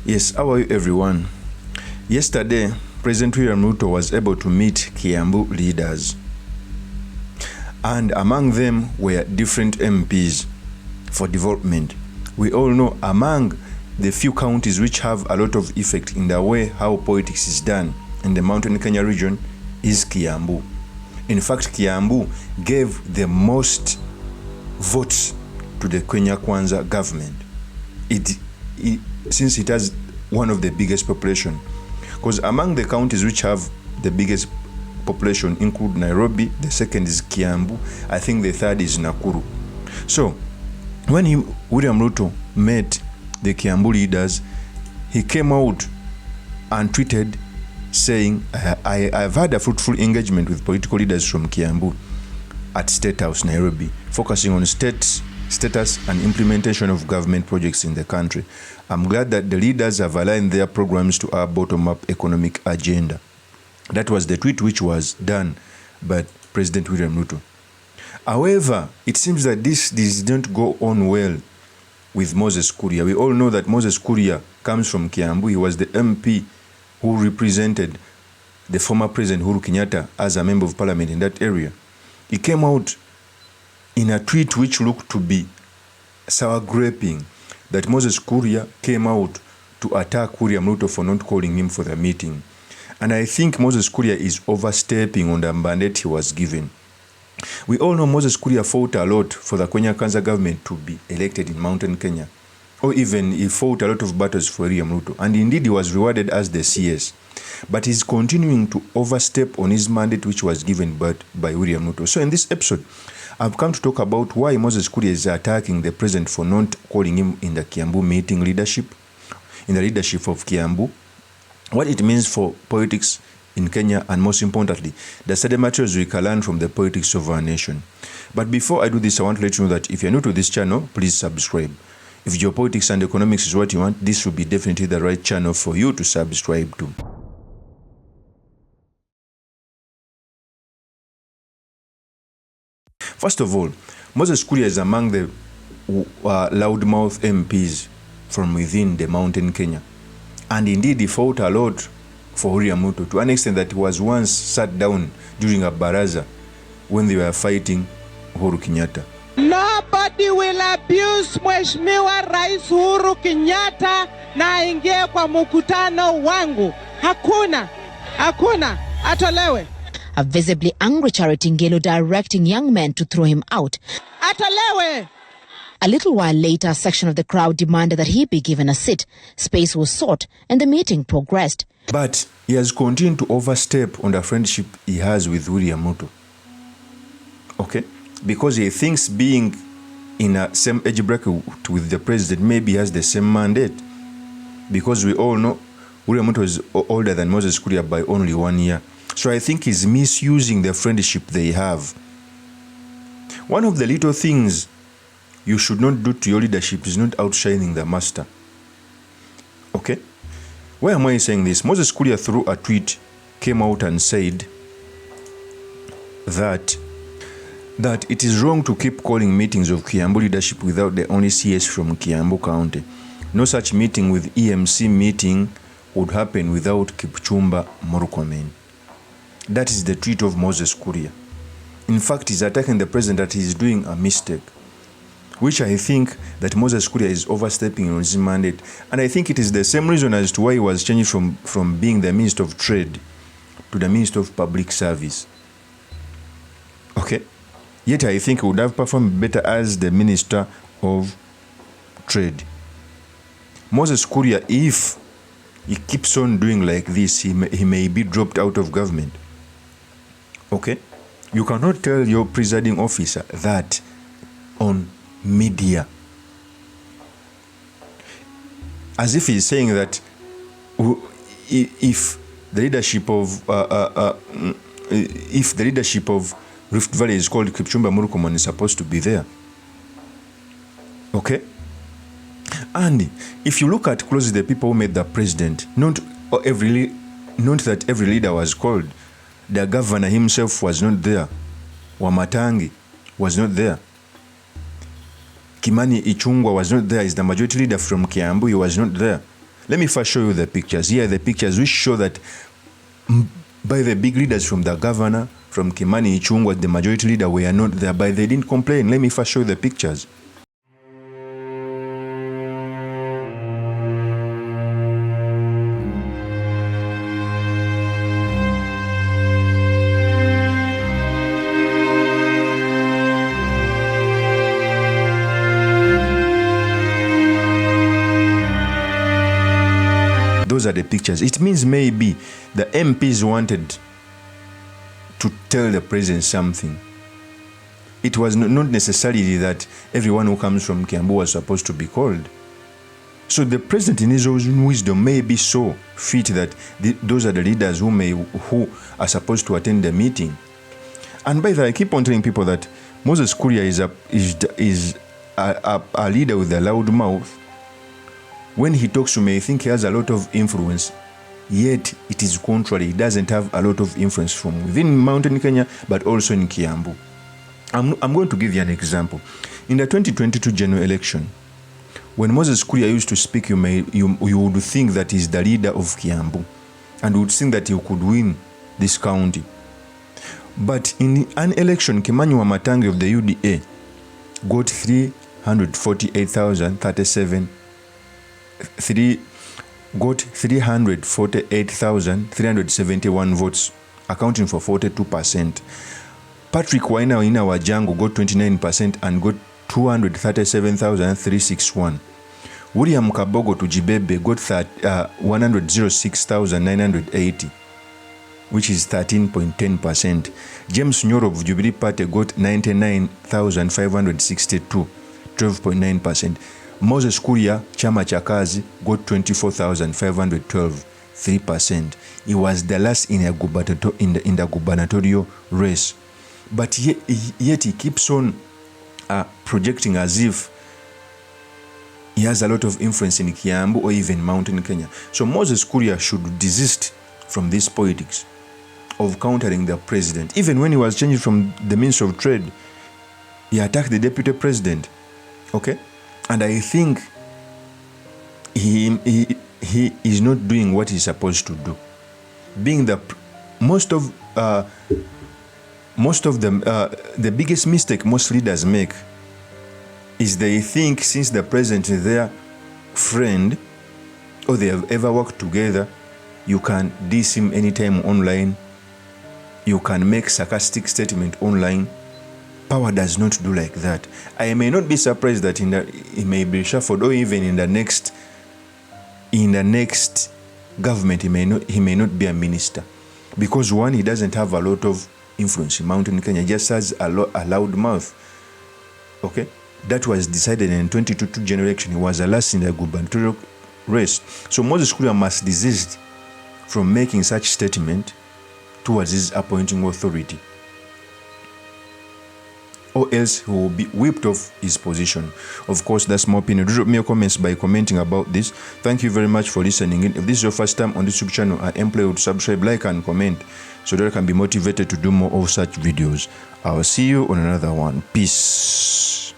Yes, how are you everyone? Yesterday, President William Ruto was able to meet Kiambu leaders. And among them were different MPs for development. We all know among the few counties which have a lot of effect in the way how politics is done in the Mountain Kenya region is Kiambu. In fact, Kiambu gave the most votes to the Kenya Kwanza government. Since it has one of the biggest population, because among the counties which have the biggest population include Nairobi, the second is Kiambu, I think the third is Nakuru. So when William Ruto met the Kiambu leaders, he came out and tweeted saying, I've had a fruitful engagement with political leaders from Kiambu at State House, Nairobi, focusing on status and implementation of government projects in the country. I'm glad that the leaders have aligned their programs to our bottom-up economic agenda. That was the tweet which was done by President William Ruto. However, it seems that this didn't go on well with Moses Kuria. We all know that Moses Kuria comes from Kiambu. He was the MP who represented the former President Uhuru Kenyatta as a member of parliament in that area. He came out in a tweet which looked to be sour graping, that Moses Kuria came out to attack William Ruto for not calling him for the meeting. And I think Moses Kuria is overstepping on the mandate he was given. We all know Moses Kuria fought a lot for the Kenya Kwanza government to be elected in Mountain Kenya. Or even he fought a lot of battles for William Ruto. And indeed he was rewarded as the CS. But he's continuing to overstep on his mandate which was given by William Ruto. So in this episode, I've come to talk about why Moses Kuria is attacking the president for not calling him in the Kiambu meeting leadership, in the leadership of Kiambu, what it means for politics in Kenya, and most importantly, the study materials we can learn from the politics of our nation. But before I do this, I want to let you know that if you're new to this channel, please subscribe. If geopolitics and economics is what you want, this will be definitely the right channel for you to subscribe to. First of all, Moses Kuria is among the loudmouth MPs from within the Mountain Kenya. And indeed, he fought a lot for William Ruto, to an extent that he was once sat down during a baraza when they were fighting Uhuru Kenyatta. Nobody will abuse Mheshimiwa Rais Uhuru Kenyatta na aingie kwa mkutano wangu. Hakuna, atolewe. A visibly angry Charity Ngelo directing young men to throw him out. Atolewe! A little while later, a section of the crowd demanded that he be given a seat. Space was sought and the meeting progressed. But he has continued to overstep on the friendship he has with William Ruto. Okay? Because he thinks being in a same age bracket with the president maybe has the same mandate. Because we all know William Ruto is older than Moses Kuria by only 1 year. So I think he's misusing the friendship they have. One of the little things you should not do to your leadership is not outshining the master. Okay? Why am I saying this? Moses Kuria, through a tweet, came out and said that it is wrong to keep calling meetings of Kiambu leadership without the only CS from Kiambu County. No such meeting with EMC meeting would happen without Kipchumba Murkomen. That is the tweet of Moses Kuria. In fact, he's attacking the president that he's doing a mistake, which I think that Moses Kuria is overstepping on his mandate. And I think it is the same reason as to why he was changed from being the Minister of Trade to the Minister of Public Service. Okay? Yet I think he would have performed better as the Minister of Trade. Moses Kuria, if he keeps on doing like this, he may be dropped out of government. Okay? You cannot tell your presiding officer that on media, as if he's saying that if the leadership of Rift Valley is called Kipchumba Murkomen is supposed to be there. Okay? And if you look at closely the people who made the president, not that every leader was called. The governor himself was not there. Wamatangi was not there. Kimani Ichung'wah was not there. He's the majority leader from Kiambu. He was not there. Let me first show you the pictures. Here are the pictures which show that by the big leaders from the governor, from Kimani Ichung'wah, the majority leader, were not there, but they didn't complain. Let me first show you the pictures. Those are the pictures. It means maybe the MPs wanted to tell the president something. It was not necessarily that everyone who comes from Kiambu was supposed to be called. So the president in his own wisdom may be so fit that those are the leaders who are supposed to attend the meeting. And by the way, I keep on telling people that Moses Kuria is a leader with a loud mouth. When he talks, you may think he has a lot of influence, yet it is contrary. He doesn't have a lot of influence from within Mountain Kenya, but also in Kiambu. I'm going to give you an example. In the 2022 general election, when Moses Kuria used to speak, you would think that he's the leader of Kiambu, and would think that he could win this county. But in an election, Kimani Wamatangi of the UDA got 348,371 votes, accounting for 42%. Patrick Waina Wajango got 29% and got 237,361. William Kabogo Tujibebe got 106,980, which is 13.10%. James Nyoro of Jubilee Party got 99,562, 12.9%. Moses Kuria, Chama Chakazi, got 24,512, 3%. He was the last in the gubernatorial race. But yet he keeps on projecting as if he has a lot of influence in Kiambu or even Mountain Kenya. So Moses Kuria should desist from this politics of countering the president. Even when he was changed from the Minister of Trade, he attacked the deputy president. Okay? And I think he is not doing what he's supposed to do. Being the the biggest mistake most leaders make is they think since the president is their friend or they have ever worked together, you can diss him anytime online, you can make sarcastic statement online. Power does not do like that. I may not be surprised that he may be shuffled, or even in the next government he may not be a minister, because one, he doesn't have a lot of influence in Mountain Kenya, just has a loud mouth. Okay, that was decided in 2022 general election. He was the last in the gubernatorial race. So Moses Kuria must desist from making such statement towards his appointing authority, or else he will be whipped off his position. Of course, that's my opinion. Drop me your comments by commenting about this. Thank you very much for listening in. If this is your first time on this YouTube channel, I implore you to subscribe, like, and comment so that I can be motivated to do more of such videos. I'll see you on another one. Peace.